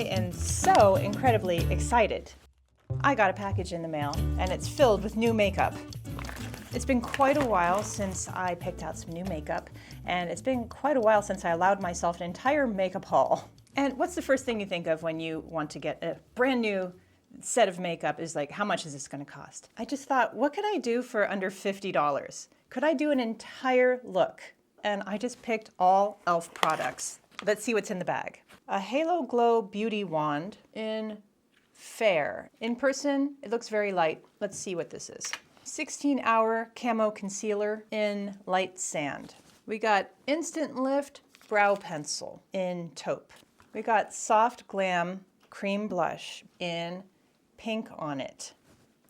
I am so incredibly excited. I got a package in the mail and it's filled with new makeup. It's been quite a while since I picked out some new makeup, and it's been quite a while since I allowed myself an entire makeup haul. And what's the first thing you think of when you want to get a brand new set of makeup is like, how much is this going to cost? I just thought, what could I do for under $50? Could I do an entire look? And I just picked all E.L.F. products. Let's see what's in the bag. A Halo Glow Beauty Wand in Fair. In person, it looks very light. Let's see what this is. 16-hour Camo Concealer in Light Sand. We got Instant Lift Brow Pencil in Taupe. We got Soft Glam Cream Blush in Pink on It.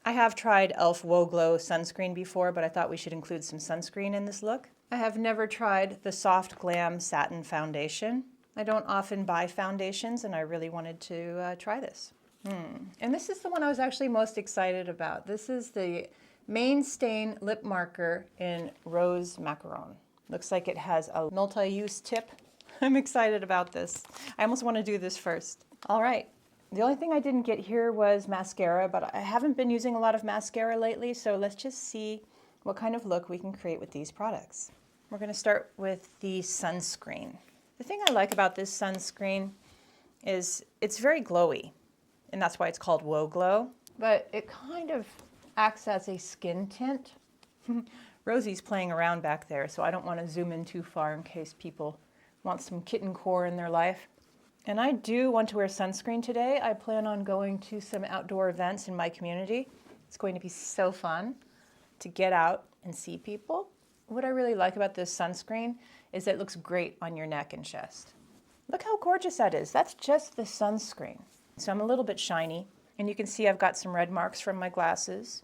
I have tried E.L.F. Woe Glow Sunscreen before, but I thought we should include some sunscreen in this look. I have never tried the Soft Glam Satin Foundation. I don't often buy foundations, and I really wanted to try this. And this is the one I was actually most excited about. This is the Main Stain Lip Marker in Rose Macaron. Looks like it has a multi-use tip. I'm excited about this. I almost want to do this first. All right. The only thing I didn't get here was mascara, but I haven't been using a lot of mascara lately, so let's just see what kind of look we can create with these products. We're going to start with the sunscreen. The thing I like about this sunscreen is it's very glowy, and that's why it's called Woe Glow, but it kind of acts as a skin tint. Rosie's playing around back there, so I don't want to zoom in too far in case people want some kitten core in their life. And I do want to wear sunscreen today. I plan on going to some outdoor events in my community. It's going to be so fun to get out and see people. What I really like about this sunscreen is that it looks great on your neck and chest. Look how gorgeous that is. That's just the sunscreen. So I'm a little bit shiny, and you can see I've got some red marks from my glasses,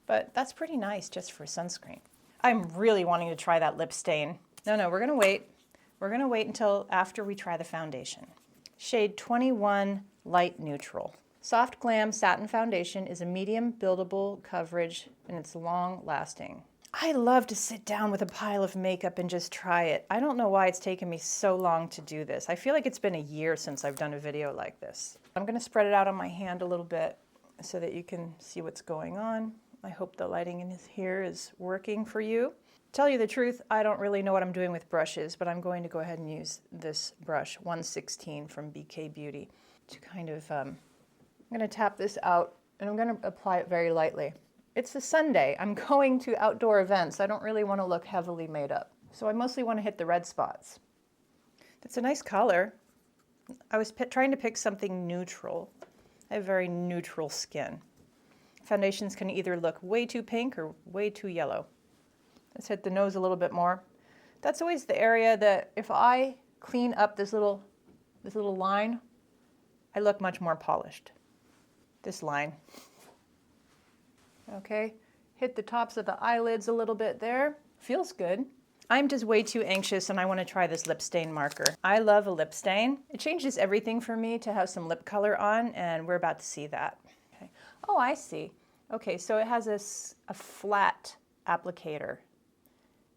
but that's pretty nice just for sunscreen. I'm really wanting to try that lip stain. No, we're gonna wait. We're gonna wait until after we try the foundation. Shade 21 Light Neutral. Soft Glam Satin Foundation is a medium buildable coverage, and it's long lasting. I love to sit down with a pile of makeup and just try it. I don't know why it's taken me so long to do this. I feel like it's been a year since I've done a video like this. I'm gonna spread it out on my hand a little bit so that you can see what's going on. I hope the lighting in here is working for you. Tell you the truth, I don't really know what I'm doing with brushes, but I'm going to go ahead and use this brush, 116 from BK Beauty, to kind of, I'm gonna tap this out and I'm gonna apply it very lightly. It's a Sunday. I'm going to outdoor events. I don't really want to look heavily made up. So I mostly want to hit the red spots. It's a nice color. I was trying to pick something neutral. I have very neutral skin. Foundations can either look way too pink or way too yellow. Let's hit the nose a little bit more. That's always the area that if I clean up this little line, I look much more polished. This line. Okay, hit the tops of the eyelids a little bit there. Feels good. I'm just way too anxious and I want to try this lip stain marker. I love a lip stain. It changes everything for me to have some lip color on, and we're about to see that. Okay. Oh, I see. Okay, so it has a flat applicator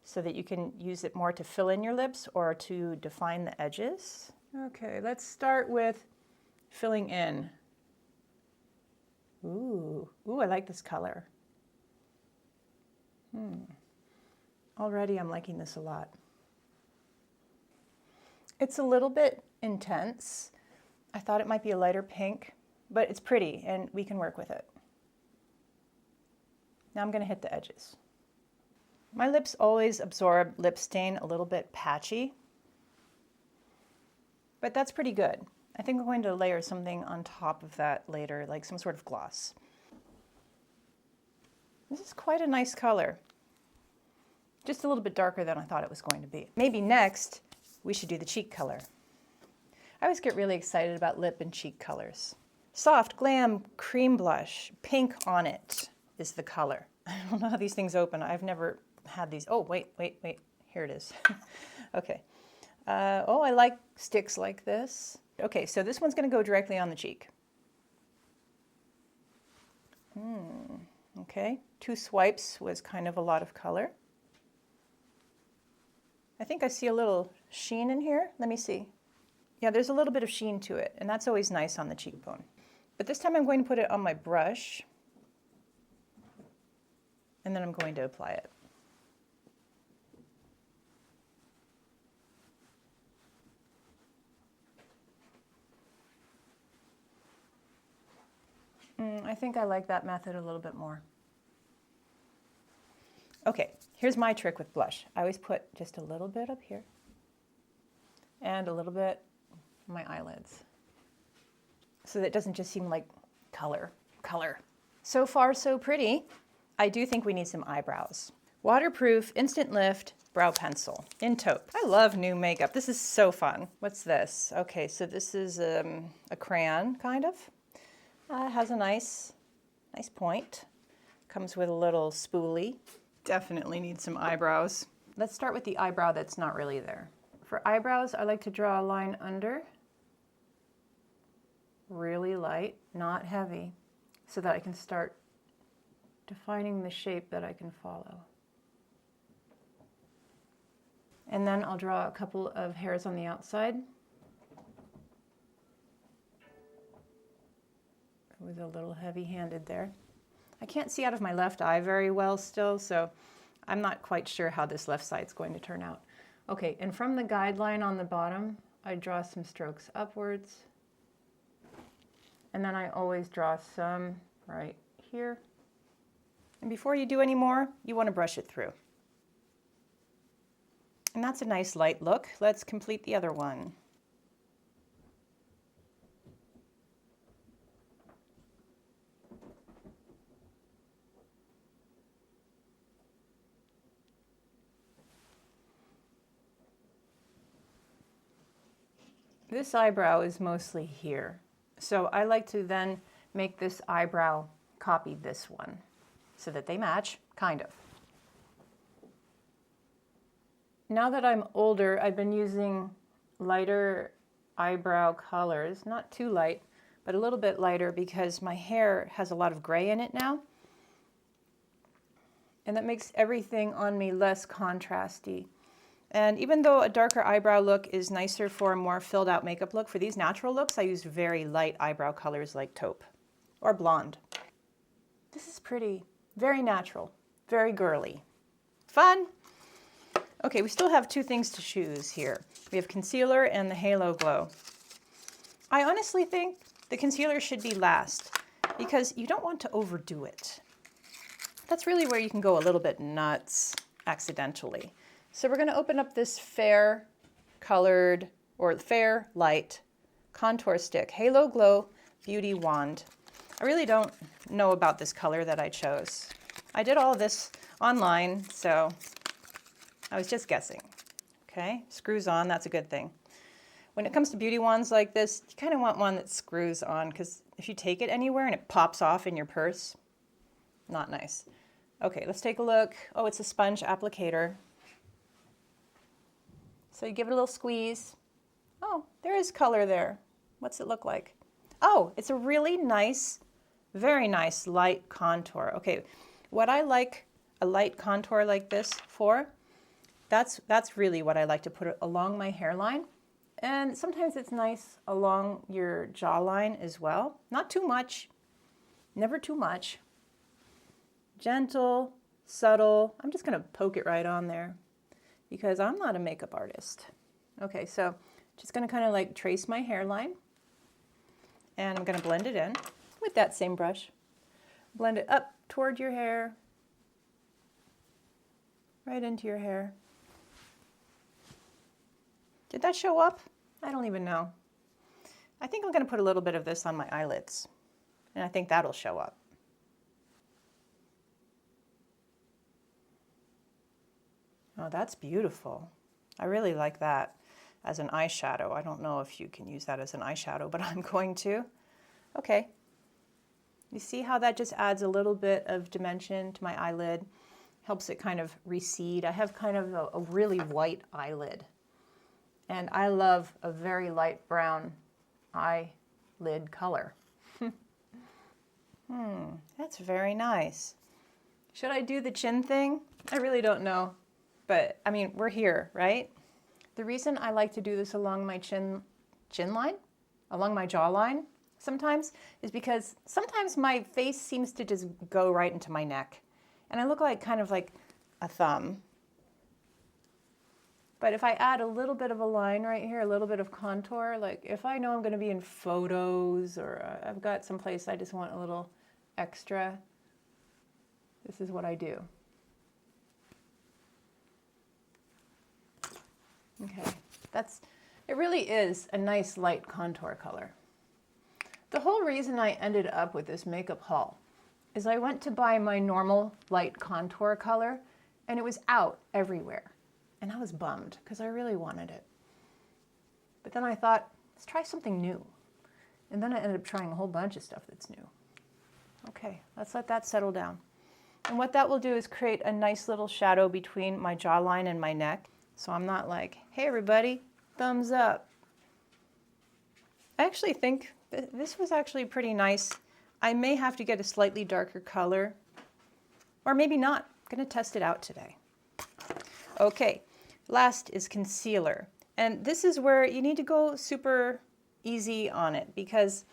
so that you can use it more to fill in your lips or to define the edges. Okay, let's start with filling in. Ooh, I like this color. Already I'm liking this a lot. It's a little bit intense. I thought it might be a lighter pink, but it's pretty and we can work with it. Now I'm gonna hit the edges. My lips always absorb lip stain a little bit patchy, but that's pretty good. I think I'm going to layer something on top of that later, like some sort of gloss. This is quite a nice color. Just a little bit darker than I thought it was going to be. Maybe next, we should do the cheek color. I always get really excited about lip and cheek colors. Soft Glam Cream Blush, Pink on It is the color. I don't know how these things open. I've never had these. Oh, wait. Here it is. Okay. Oh, I like sticks like this. Okay, so this one's going to go directly on the cheek. Okay, 2 swipes was kind of a lot of color. I think I see a little sheen in here. Let me see. Yeah, there's a little bit of sheen to it, and that's always nice on the cheekbone. But this time I'm going to put it on my brush, and then I'm going to apply it. I think I like that method a little bit more. Okay, here's my trick with blush. I always put just a little bit up here and a little bit on my eyelids so that it doesn't just seem like color. So far, so pretty. I do think we need some eyebrows. Waterproof Instant Lift Brow Pencil in Taupe. I love new makeup. This is so fun. What's this? Okay, so this is a crayon, kind of. Has a nice point. Comes with a little spoolie. Definitely need some eyebrows. Let's start with the eyebrow that's not really there. For eyebrows, I like to draw a line under. Really light, not heavy, so that I can start defining the shape that I can follow. And then I'll draw a couple of hairs on the outside. I was a little heavy-handed there. I can't see out of my left eye very well still, so I'm not quite sure how this left side's going to turn out. Okay, and from the guideline on the bottom, I draw some strokes upwards. And then I always draw some right here. And before you do any more, you want to brush it through. And that's a nice light look. Let's complete the other one. This eyebrow is mostly here. So I like to then make this eyebrow copy this one so that they match, kind of. Now that I'm older, I've been using lighter eyebrow colors, not too light, but a little bit lighter because my hair has a lot of gray in it now. And that makes everything on me less contrasty. And even though a darker eyebrow look is nicer for a more filled out makeup look, for these natural looks, I use very light eyebrow colors like taupe or blonde. This is pretty, very natural, very girly. Fun. Okay, we still have two things to choose here. We have concealer and the Halo Glow. I honestly think the concealer should be last because you don't want to overdo it. That's really where you can go a little bit nuts accidentally. So we're going to open up this fair colored or fair light contour stick, Halo Glow Beauty Wand. I really don't know about this color that I chose. I did all this online, so I was just guessing. Okay, screws on, that's a good thing. When it comes to beauty wands like this, you kind of want one that screws on because if you take it anywhere and it pops off in your purse, not nice. Okay, let's take a look. Oh, it's a sponge applicator. So you give it a little squeeze. Oh, there is color there. What's it look like? Oh, it's a really nice, very nice light contour. Okay, what I like a light contour like this for, that's really what I like to put along my hairline. And sometimes it's nice along your jawline as well. Not too much, never too much. Gentle, subtle. I'm just gonna poke it right on there because I'm not a makeup artist. Okay, so just gonna kind of like trace my hairline and I'm gonna blend it in with that same brush. Blend it up toward your hair, right into your hair. Did that show up? I don't even know. I think I'm gonna put a little bit of this on my eyelids and I think that'll show up. Oh, that's beautiful. I really like that as an eyeshadow. I don't know if you can use that as an eyeshadow, but I'm going to. Okay. You see how that just adds a little bit of dimension to my eyelid? Helps it kind of recede. I have kind of a really white eyelid. And I love a very light brown eyelid color. That's very nice. Should I do the chin thing? I really don't know. But I mean, we're here, right? The reason I like to do this along my chin chin line, along my jawline sometimes, is because sometimes my face seems to just go right into my neck. And I look like kind of like a thumb. But if I add a little bit of a line right here, a little bit of contour, like if I know I'm going to be in photos or I've got someplace I just want a little extra, this is what I do. Okay, it really is a nice light contour color. The whole reason I ended up with this makeup haul is I went to buy my normal light contour color and it was out everywhere. And I was bummed because I really wanted it. But then I thought, let's try something new. And then I ended up trying a whole bunch of stuff that's new. Okay, let's let that settle down. And what that will do is create a nice little shadow between my jawline and my neck. So I'm not like, hey everybody, thumbs up. I actually think this was actually pretty nice. I may have to get a slightly darker color, or maybe not. I'm gonna test it out today. Okay, last is concealer. And this is where you need to go super easy on it, because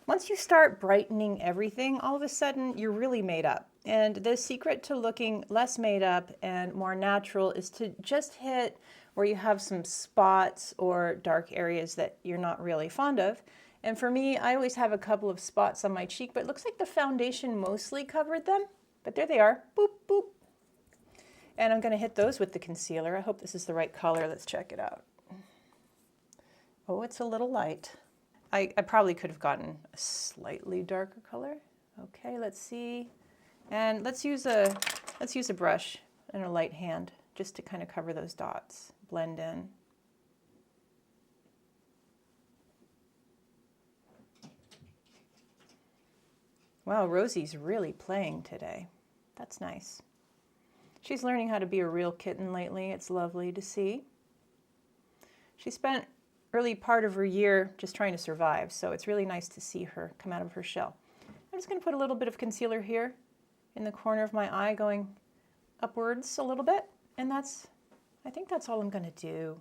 once you start brightening everything, all of a sudden you're really made up. And the secret to looking less made up and more natural is to just hit where you have some spots or dark areas that you're not really fond of. And for me, I always have a couple of spots on my cheek, but it looks like the foundation mostly covered them. But there they are, boop, boop. And I'm gonna hit those with the concealer. I hope this is the right color. Let's check it out. Oh, it's a little light. I probably could have gotten a slightly darker color. Okay, let's see. And let's use a brush and a light hand just to kind of cover those dots, blend in. Wow, Rosie's really playing today. That's nice. She's learning how to be a real kitten lately. It's lovely to see. She spent early part of her year just trying to survive, so it's really nice to see her come out of her shell. I'm just going to put a little bit of concealer here in the corner of my eye, going upwards a little bit, and I think that's all I'm going to do.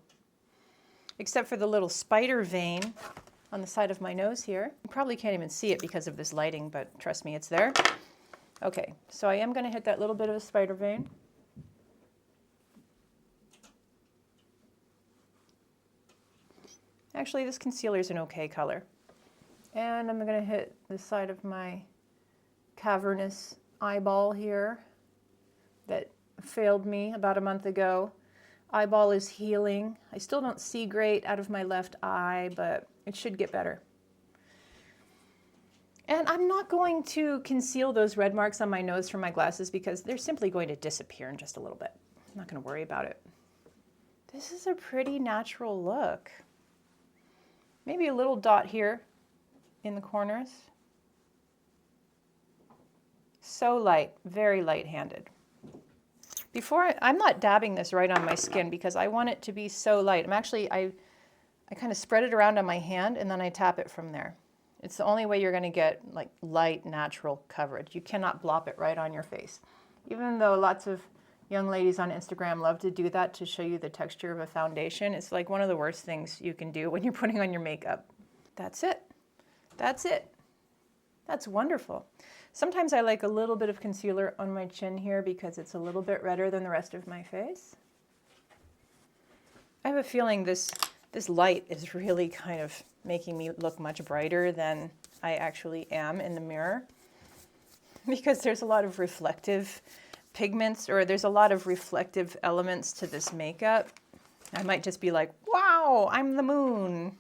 Except for the little spider vein on the side of my nose here. You probably can't even see it because of this lighting, but trust me, it's there. Okay, so I am going to hit that little bit of a spider vein. Actually, this concealer is an okay color. And I'm going to hit the side of my cavernous eyeball here that failed me about a month ago. Eyeball is healing. I still don't see great out of my left eye, but it should get better. And I'm not going to conceal those red marks on my nose from my glasses because they're simply going to disappear in just a little bit. I'm not going to worry about it. This is a pretty natural look. Maybe a little dot here in the corners. So light, very light-handed. I'm not dabbing this right on my skin because I want it to be so light. I kind of spread it around on my hand and then I tap it from there. It's the only way you're going to get like light, natural coverage. You cannot blop it right on your face. Even though lots of young ladies on Instagram love to do that to show you the texture of a foundation, it's like one of the worst things you can do when you're putting on your makeup. That's it. That's it. That's wonderful. Sometimes I like a little bit of concealer on my chin here because it's a little bit redder than the rest of my face. I have a feeling this light is really kind of making me look much brighter than I actually am in the mirror because there's a lot of reflective pigments, or there's a lot of reflective elements to this makeup. I might just be like, wow, I'm the moon.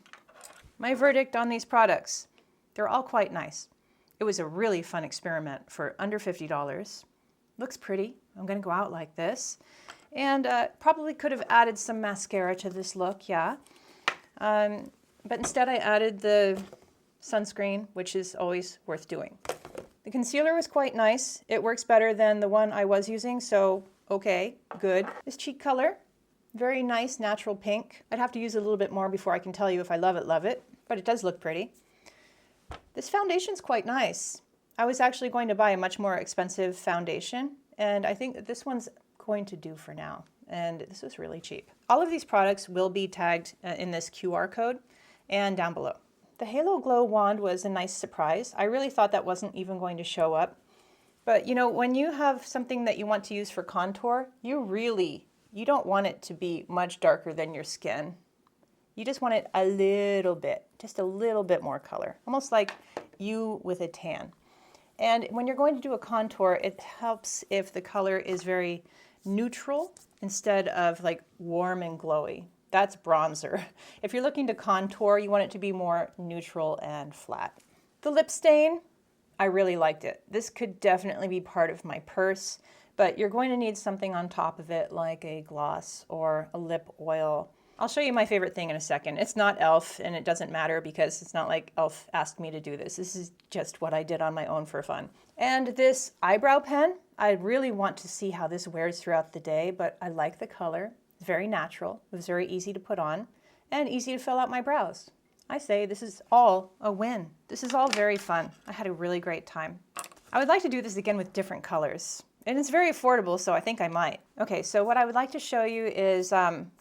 My verdict on these products, they're all quite nice. It was a really fun experiment for under $50. Looks pretty. I'm gonna go out like this. And probably could have added some mascara to this look, yeah. But instead I added the sunscreen, which is always worth doing. The concealer was quite nice. It works better than the one I was using, so okay, good. This cheek color, very nice natural pink. I'd have to use it a little bit more before I can tell you if I love it, but it does look pretty. This foundation's quite nice. I was actually going to buy a much more expensive foundation, and I think that this one's going to do for now, and this was really cheap. All of these products will be tagged in this QR code, and down below. The Halo Glow wand was a nice surprise. I really thought that wasn't even going to show up. But you know, when you have something that you want to use for contour, you don't want it to be much darker than your skin. You just want it a little bit, just a little bit more color, almost like you with a tan. And when you're going to do a contour, it helps if the color is very neutral instead of like warm and glowy. That's bronzer. If you're looking to contour, you want it to be more neutral and flat. The lip stain, I really liked it. This could definitely be part of my purse, but you're going to need something on top of it like a gloss or a lip oil. I'll show you my favorite thing in a second. It's not E.L.F. and it doesn't matter because it's not like E.L.F. asked me to do this. This is just what I did on my own for fun. And this eyebrow pen, I really want to see how this wears throughout the day, but I like the color. It's very natural. It was very easy to put on and easy to fill out my brows. I say this is all a win. This is all very fun. I had a really great time. I would like to do this again with different colors. And it's very affordable, so I think I might. Okay, so what I would like to show you is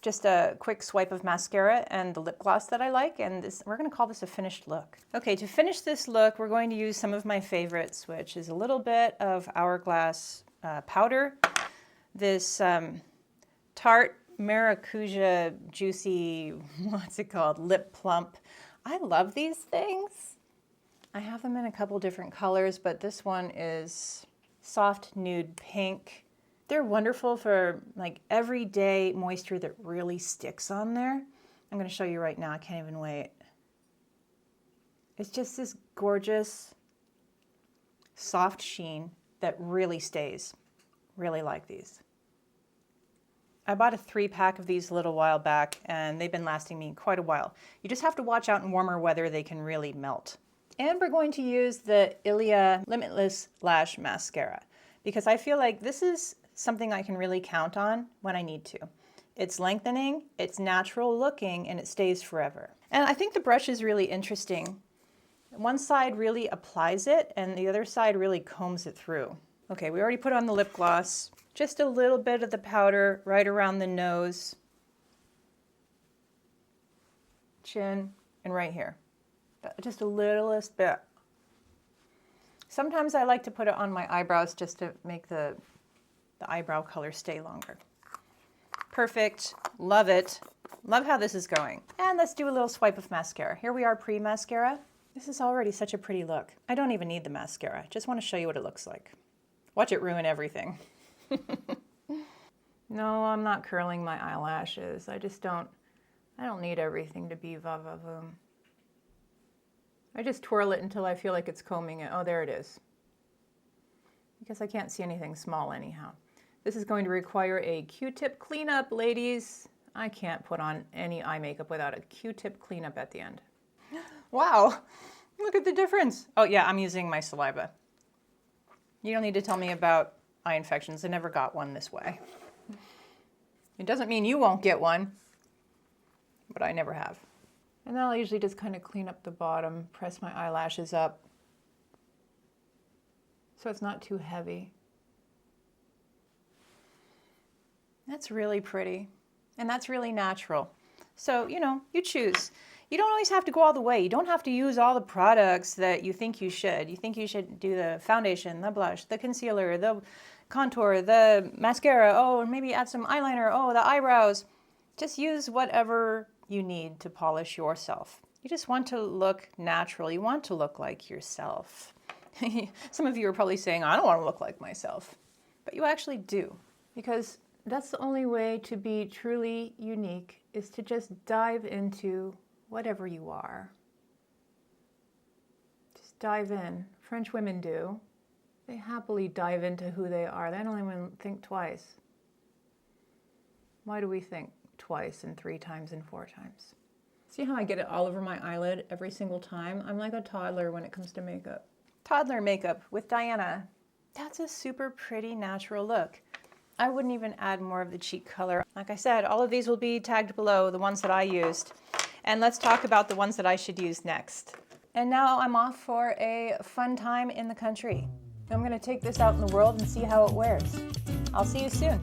just a quick swipe of mascara and the lip gloss that I like, and we're gonna call this a finished look. Okay, to finish this look, we're going to use some of my favorites, which is a little bit of Hourglass powder, this Tarte Maracuja juicy, what's it called, lip plump. I love these things. I have them in a couple different colors, but this one is soft nude pink. They're wonderful for like everyday moisture that really sticks on there. I'm going to show you right now. I can't even wait. It's just this gorgeous soft sheen that really stays. Really like these. I bought a 3-pack of these a little while back and they've been lasting me quite a while. You just have to watch out in warmer weather. They can really melt. And we're going to use the ILIA Limitless Lash Mascara because I feel like this is something I can really count on when I need to. It's lengthening, it's natural looking, and it stays forever. And I think the brush is really interesting. One side really applies it and the other side really combs it through. Okay, we already put on the lip gloss. Just a little bit of the powder right around the nose, chin, and right here. Just a littlest bit. Sometimes I like to put it on my eyebrows just to make the eyebrow color stay longer. Perfect. Love it. Love how this is going. And let's do a little swipe of mascara. Here we are pre-mascara. This is already such a pretty look. I don't even need the mascara. Just want to show you what it looks like. Watch it ruin everything. No, I'm not curling my eyelashes. I don't need everything to be va-va-voom. I just twirl it until I feel like it's combing it. Oh, there it is. Because I can't see anything small anyhow. This is going to require a Q-tip cleanup, ladies. I can't put on any eye makeup without a Q-tip cleanup at the end. Wow, look at the difference. Oh yeah, I'm using my saliva. You don't need to tell me about eye infections. I never got one this way. It doesn't mean you won't get one, but I never have. And then I'll usually just kind of clean up the bottom, press my eyelashes up so it's not too heavy. That's really pretty, and that's really natural. So, you know, you choose. You don't always have to go all the way. You don't have to use all the products that you think you should. You think you should do the foundation, the blush, the concealer, the contour, the mascara, oh, and maybe add some eyeliner, oh, the eyebrows. Just use whatever you need to polish yourself. You just want to look natural. You want to look like yourself. Some of you are probably saying, I don't want to look like myself. But you actually do. Because that's the only way to be truly unique, is to just dive into whatever you are. Just dive in. French women do. They happily dive into who they are. They don't even think twice. Why do we think twice and 3 times and 4 times? See how I get it all over my eyelid every single time? I'm like a toddler when it comes to makeup. Toddler makeup with Diana. That's a super pretty natural look. I wouldn't even add more of the cheek color. Like I said, all of these will be tagged below, the ones that I used. And let's talk about the ones that I should use next. And now I'm off for a fun time in the country. I'm gonna take this out in the world and see how it wears. I'll see you soon.